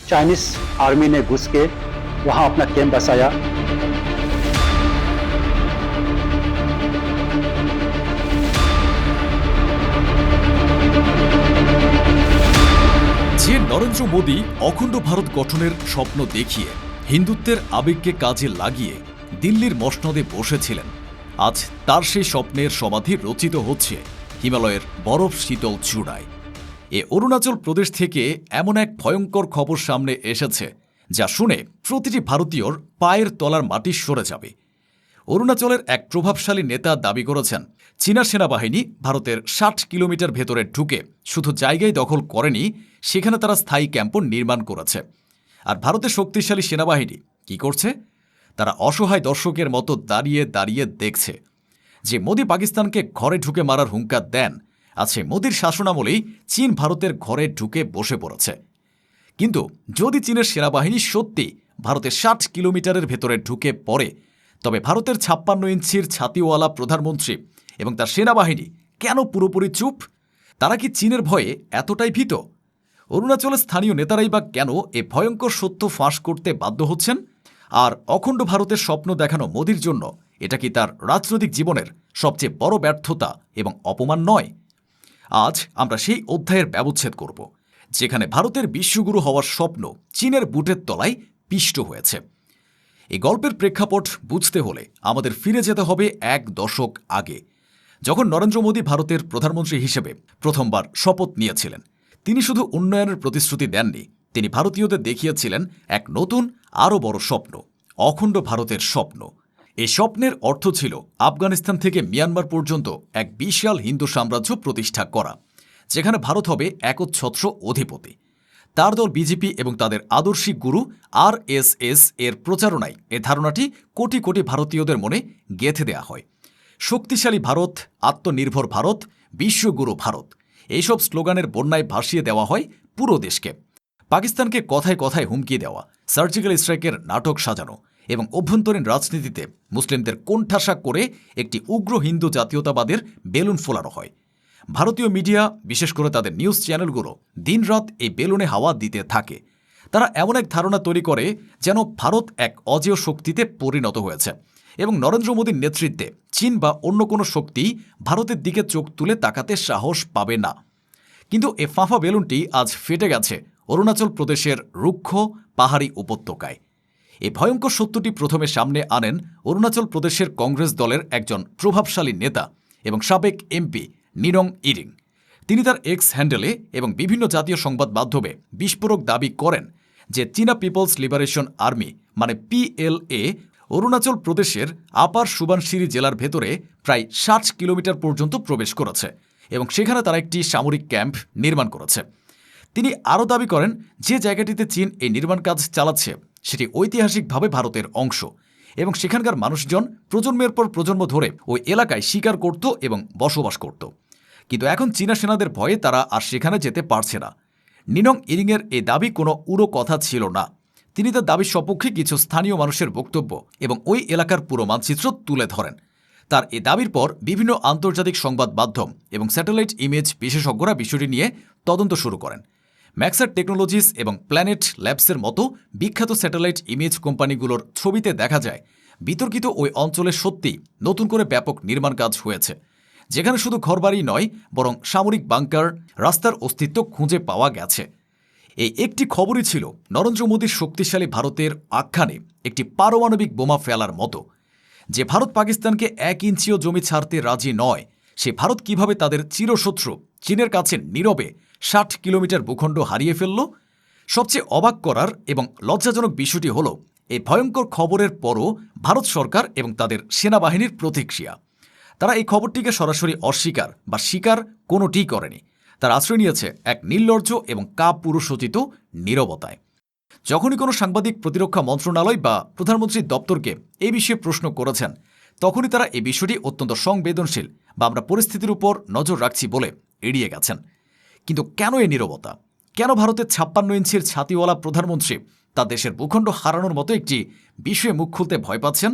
Chinese army ने घुस के वहां अपना कैंप बसाया। যে নরেন্দ্র মোদী অখণ্ড ভারত গঠনের স্বপ্ন দেখিয়ে হিন্দুত্বের আবেগকে কাজে লাগিয়ে দিল্লির মসনদে বসেছিলেন, আজ তার সেই স্বপ্নের সমাধি রচিত হচ্ছে হিমালয়ের বরফ শীতল চূড়ায়। এ অরুণাচল প্রদেশ থেকে এমন এক ভয়ঙ্কর খবর সামনে এসেছে যা শুনে প্রতিটি ভারতীয়র পায়ের তলার মাটি সরে যাবে। অরুণাচলের এক প্রভাবশালী নেতা দাবি করেছেন, চীনা সেনাবাহিনী ভারতের ৬০ কিলোমিটার ভেতরে ঢুকে শুধু জায়গায় দখল করেনি, সেখানে তারা স্থায়ী ক্যাম্পও নির্মাণ করেছে। আর ভারতের শক্তিশালী সেনাবাহিনী কি করছে? তারা অসহায় দর্শকের মতো দাঁড়িয়ে দাঁড়িয়ে দেখছে যে মোদি পাকিস্তানকে ঘরে ঢুকে মারার হুঙ্কার দেন, আছে মোদির শাসনামলেই চীন ভারতের ঘরে ঢুকে বসে পড়েছে। কিন্তু যদি চীনের সেনাবাহিনী সত্যি ভারতের ৬০ কিলোমিটারের ভেতরে ঢুকে পড়ে, তবে ভারতের ৫৬ ইঞ্চির ছাতিওয়ালা প্রধানমন্ত্রী এবং তার সেনাবাহিনী কেন পুরোপুরি চুপ? তারা কি চীনের ভয়ে এতটাই ভীত? অরুণাচলের স্থানীয় নেতারাই বা কেন এ ভয়ঙ্কর সত্য ফাঁস করতে বাধ্য হচ্ছেন? আর অখণ্ড ভারতের স্বপ্ন দেখানো মোদির জন্য এটা কি তার রাজনৈতিক জীবনের সবচেয়ে বড় ব্যর্থতা এবং অপমান নয়? আজ আমরা সেই অধ্যায়ের ব্যবচ্ছেদ করব, যেখানে ভারতের বিশ্বগুরু হওয়ার স্বপ্ন চীনের বুটের তলায় পিষ্ট হয়েছে। এই গল্পের প্রেক্ষাপট বুঝতে হলে আমাদের ফিরে যেতে হবে ১ দশক আগে, যখন নরেন্দ্র মোদী ভারতের প্রধানমন্ত্রী হিসেবে প্রথমবার শপথ নিয়েছিলেন। তিনি শুধু উন্নয়নের প্রতিশ্রুতি দেননি, তিনি ভারতীয়দের দেখিয়েছিলেন এক নতুন আরও বড় স্বপ্ন, অখণ্ড ভারতের স্বপ্ন। এই স্বপ্নের অর্থ ছিল আফগানিস্তান থেকে মিয়ানমার পর্যন্ত এক বিশাল হিন্দু সাম্রাজ্য প্রতিষ্ঠা করা, যেখানে ভারত হবে একচ্ছত্র অধিপতি। তার দল বিজেপি এবং তাদের আদর্শিক গুরু RSS এর প্রচারণায় এ ধারণাটি কোটি কোটি ভারতীয়দের মনে গেঁথে দেয়া হয়। শক্তিশালী ভারত, আত্মনির্ভর ভারত, বিশ্বগুরু ভারত, এইসব স্লোগানের বন্যায় ভাসিয়ে দেওয়া হয় পুরো দেশকে। পাকিস্তানকে কথায় কথায় হুমকি দেওয়া, সার্জিক্যাল স্ট্রাইকের নাটক সাজানো এবং অভ্যন্তরীণ রাজনীতিতে মুসলিমদের কোণঠাসা করে একটি উগ্র হিন্দু জাতীয়তাবাদের বেলুন ফোলানো হয়। ভারতীয় মিডিয়া, বিশেষ করে তাদের নিউজ চ্যানেলগুলো দিনরাত এই বেলুনে হাওয়া দিতে থাকে। তারা এমন এক ধারণা তৈরি করে যেন ভারত এক অজেয় শক্তিতে পরিণত হয়েছে এবং নরেন্দ্র মোদীর নেতৃত্বে চীন বা অন্য কোনো শক্তি ভারতের দিকে চোখ তুলে তাকাতে সাহস পাবে না। কিন্তু এ ফাঁফা বেলুনটি আজ ফেটে গেছে অরুণাচল প্রদেশের রুক্ষ পাহাড়ি উপত্যকায়। এই ভয়ঙ্কর সত্যটি প্রথমে সামনে আনেন অরুণাচল প্রদেশের কংগ্রেস দলের একজন প্রভাবশালী নেতা এবং সাবেক MP নিরং ইরিং। তিনি তার এক্স হ্যান্ডেলে এবং বিভিন্ন জাতীয় সংবাদ মাধ্যমে বিস্ফোরক দাবি করেন যে চীনা পিপলস লিবারেশন আর্মি মানে PLA অরুণাচল প্রদেশের আপার সুবানশিরি জেলার ভেতরে প্রায় ৬০ কিলোমিটার পর্যন্ত প্রবেশ করেছে এবং সেখানে তারা একটি সামরিক ক্যাম্প নির্মাণ করেছে। তিনি আরও দাবি করেন যে জায়গাটিতে চীন এই নির্মাণ কাজ চালাচ্ছে সেটি ঐতিহাসিকভাবে ভারতের অংশ এবং সেখানকার মানুষজন প্রজন্মের পর প্রজন্ম ধরে ওই এলাকায় শিকার করত এবং বসবাস করত। কিন্তু এখন চীনা সেনাদের ভয়ে তারা আর সেখানে যেতে পারছে না। নিনং ইরিংয়ের এই দাবি কোনো উড়ো কথা ছিল না। তিনি তার দাবির সপক্ষে কিছু স্থানীয় মানুষের বক্তব্য এবং ওই এলাকার পুরো মানচিত্র তুলে ধরেন। তার এই দাবির পর বিভিন্ন আন্তর্জাতিক সংবাদ মাধ্যম এবং স্যাটেলাইট ইমেজ বিশেষজ্ঞরা বিষয়টি নিয়ে তদন্ত শুরু করেন। ম্যাক্সার টেকনোলজিস এবং প্ল্যানেট ল্যাবসের মতো বিখ্যাত স্যাটেলাইট ইমেজ কোম্পানিগুলোর ছবিতে দেখা যায় বিতর্কিত ওই অঞ্চলে সত্যি নতুন করে ব্যাপক নির্মাণ কাজ হয়েছে, যেখানে শুধু ঘরবাড়ি নয় বরং সামরিক বাংকার, রাস্তার অস্তিত্ব খুঁজে পাওয়া গেছে। এই একটি খবরই ছিল নরেন্দ্র মোদীর শক্তিশালী ভারতের আখ্যানে একটি পারমাণবিক বোমা ফেলার মতো। যে ভারত পাকিস্তানকে ১ ইঞ্চিও জমি ছাড়তে রাজি নয়, সে ভারত কিভাবে তাদের চিরশত্রু চীনের কাছে নীরবে ৬০ কিলোমিটার ভূখণ্ড হারিয়ে ফেলল। সবচেয়ে অবাক করার এবং লজ্জাজনক বিষয়টি হল এই ভয়ঙ্কর খবরের পরও ভারত সরকার এবং তাদের সেনাবাহিনীর প্রতিক্রিয়া। তারা এই খবরটিকে সরাসরি অস্বীকার বা স্বীকার কোনোটিই করেনি। তার আশ্রয় নিয়েছে এক নির্লজ্জ এবং কাপুরুষোচিত নীরবতায়। যখনই কোনো সাংবাদিক প্রতিরক্ষা মন্ত্রণালয় বা প্রধানমন্ত্রীর দপ্তরকে এই বিষয়ে প্রশ্ন করেছেন, তখনই তারা এই বিষয়টি অত্যন্ত সংবেদনশীল বা আমরা পরিস্থিতির উপর নজর রাখছি বলে এড়িয়ে গেছেন। কিন্তু কেন এই নীরবতা? কেন ভারতের ৫৬ ইঞ্চির ছাতিওয়ালা প্রধানমন্ত্রী তার দেশের ভূখণ্ড হারানোর মতো একটি বিষয়ে মুখ খুলতে ভয় পাচ্ছেন?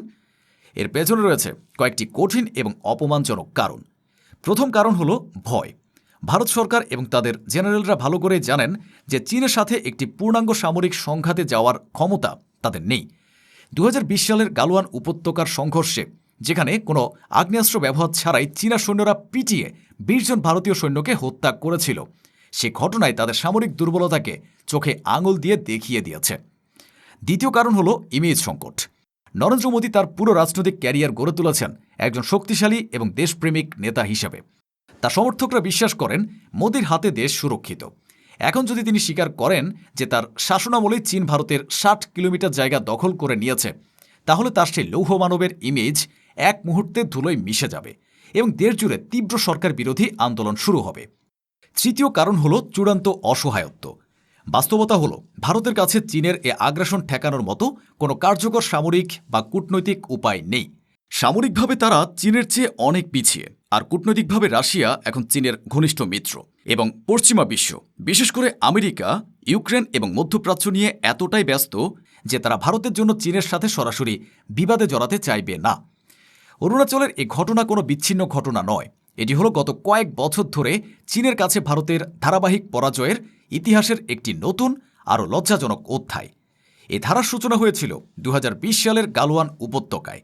এর পেছনে রয়েছে কয়েকটি কঠিন এবং অপমানজনক কারণ। প্রথম কারণ হল ভয়। ভারত সরকার এবং তাদের জেনারেলরা ভালো করে জানেন যে চীনের সাথে একটি পূর্ণাঙ্গ সামরিক সংঘাতে যাওয়ার ক্ষমতা তাদের নেই। 2020 সালের গালওয়ান উপত্যকার সংঘর্ষে যেখানে কোনো আগ্নেয়াস্ত্র ব্যবহার ছাড়াই চীনা সৈন্যরা পিটিয়ে 20 জন ভারতীয় সৈন্যকে হত্যা করেছিল, সে ঘটনায় তাদের সামরিক দুর্বলতাকে চোখে আঙুল দিয়ে দেখিয়ে দিয়েছে। দ্বিতীয় কারণ হল ইমেজ সংকট। নরেন্দ্র মোদী তার পুরো রাজনৈতিক ক্যারিয়ার গড়ে তুলেছেন একজন শক্তিশালী এবং দেশপ্রেমিক নেতা হিসেবে। তার সমর্থকরা বিশ্বাস করেন মোদির হাতে দেশ সুরক্ষিত। এখন যদি তিনি স্বীকার করেন যে তার শাসনামলেই চীন ভারতের 60 কিলোমিটার জায়গা দখল করে নিয়েছে, তাহলে তার সেই লৌহ মানবের ইমেজ এক মুহূর্তে ধুলোয় মিশে যাবে এবং দেশ জুড়ে তীব্র সরকার বিরোধী আন্দোলন শুরু হবে। তৃতীয় কারণ হল চূড়ান্ত অসহায়ত্ব। বাস্তবতা হল ভারতের কাছে চীনের এ আগ্রাসন ঠেকানোর মতো কোনো কার্যকর সামরিক বা কূটনৈতিক উপায় নেই। সামরিকভাবে তারা চীনের চেয়ে অনেক পিছিয়ে, আর কূটনৈতিকভাবে রাশিয়া এখন চীনের ঘনিষ্ঠ মিত্র। এবং পশ্চিমা বিশ্ব, বিশেষ করে আমেরিকা, ইউক্রেন এবং মধ্যপ্রাচ্য নিয়ে এতটাই ব্যস্ত যে তারা ভারতের জন্য চীনের সাথে সরাসরি বিবাদে জড়াতে চাইবে না। অরুণাচলের এই ঘটনা কোনো বিচ্ছিন্ন ঘটনা নয়। এটি হলো গত কয়েক বছর ধরে চীনের কাছে ভারতের ধারাবাহিক পরাজয়ের ইতিহাসের একটি নতুন আরও লজ্জাজনক অধ্যায়। এ ধারার সূচনা হয়েছিল 2020 সালের গালওয়ান উপত্যকায়।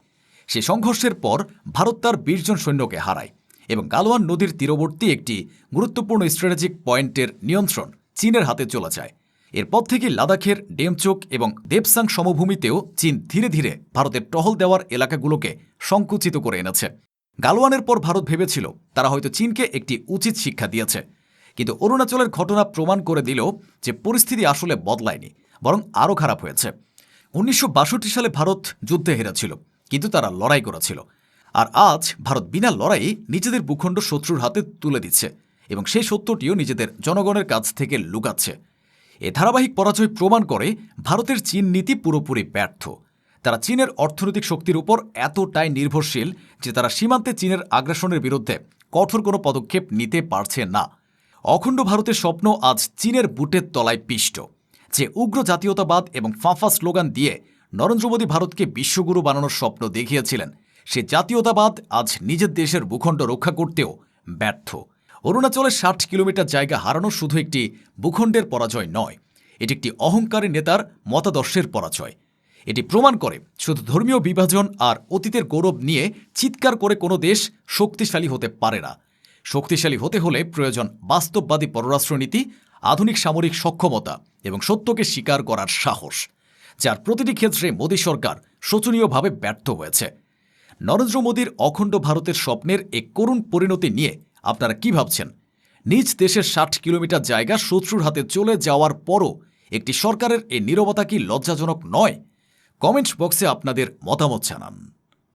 সে সংঘর্ষের পর ভারত তার 20 জন সৈন্যকে হারায় এবং গালওয়ান নদীর তীরবর্তী একটি গুরুত্বপূর্ণ স্ট্র্যাটেজিক পয়েন্টের নিয়ন্ত্রণ চীনের হাতে চলে যায়। এরপর থেকে লাদাখের ডেমচোক এবং দেবসাং সমভূমিতেও চীন ধীরে ধীরে ভারতের টহল দেওয়ার এলাকাগুলোকে সংকুচিত করে এনেছে। গালওয়ানের পর ভারত ভেবেছিল তারা হয়তো চীনকে একটি উচিত শিক্ষা দিয়েছে, কিন্তু অরুণাচলের ঘটনা প্রমাণ করে দিল যে পরিস্থিতি আসলে বদলায়নি, বরং আরও খারাপ হয়েছে। 1962 সালে ভারত যুদ্ধে হেরেছিল, কিন্তু তারা লড়াই করেছিল। আর আজ ভারত বিনা লড়াইয়ে নিজেদের ভূখণ্ড শত্রুর হাতে তুলে দিচ্ছে এবং সেই সত্যটিও নিজেদের জনগণের কাছ থেকে লুকাচ্ছে। এ ধারাবাহিক পরাজয় প্রমাণ করে ভারতের চীন নীতি পুরোপুরি ব্যর্থ। তারা চীনের অর্থনৈতিক শক্তির উপর এতটাই নির্ভরশীল যে তারা সীমান্তে চীনের আগ্রাসনের বিরুদ্ধে কঠোর কোনো পদক্ষেপ নিতে পারছে না। অখণ্ড ভারতের স্বপ্ন আজ চীনের বুটের তলায় পিষ্ট। যে উগ্র জাতীয়তাবাদ এবং ফাঁফা স্লোগান দিয়ে নরেন্দ্র মোদী ভারতকে বিশ্বগুরু বানানোর স্বপ্ন দেখিয়েছিলেন, সে জাতীয়তাবাদ আজ নিজের দেশের ভূখণ্ড রক্ষা করতেও ব্যর্থ। অরুণাচলের 60 কিলোমিটার জায়গা হারানো শুধু একটি ভূখণ্ডের পরাজয় নয়, এটি একটি অহংকারী নেতার মতাদর্শের পরাজয়। এটি প্রমাণ করে শুধু ধর্মীয় বিভাজন আর অতীতের গৌরব নিয়ে চিৎকার করে কোনো দেশ শক্তিশালী হতে পারে না। শক্তিশালী হতে হলে প্রয়োজন বাস্তববাদী পররাষ্ট্রনীতি, আধুনিক সামরিক সক্ষমতা এবং সত্যকে স্বীকার করার সাহস, যার প্রতিটি ক্ষেত্রে মোদী সরকার শোচনীয়ভাবে ব্যর্থ হয়েছে। নরেন্দ্র মোদীর অখণ্ড ভারতের স্বপ্নের এক করুণ পরিণতি নিয়ে আপনারা কি ভাবছেন? নিজ দেশের 60 কিলোমিটার জায়গা শত্রুর হাতে চলে যাওয়ার পরও একটি সরকারের এই নীরবতা কি লজ্জাজনক নয়? কমেন্ট বক্সে আপনাদের মতামত জানান।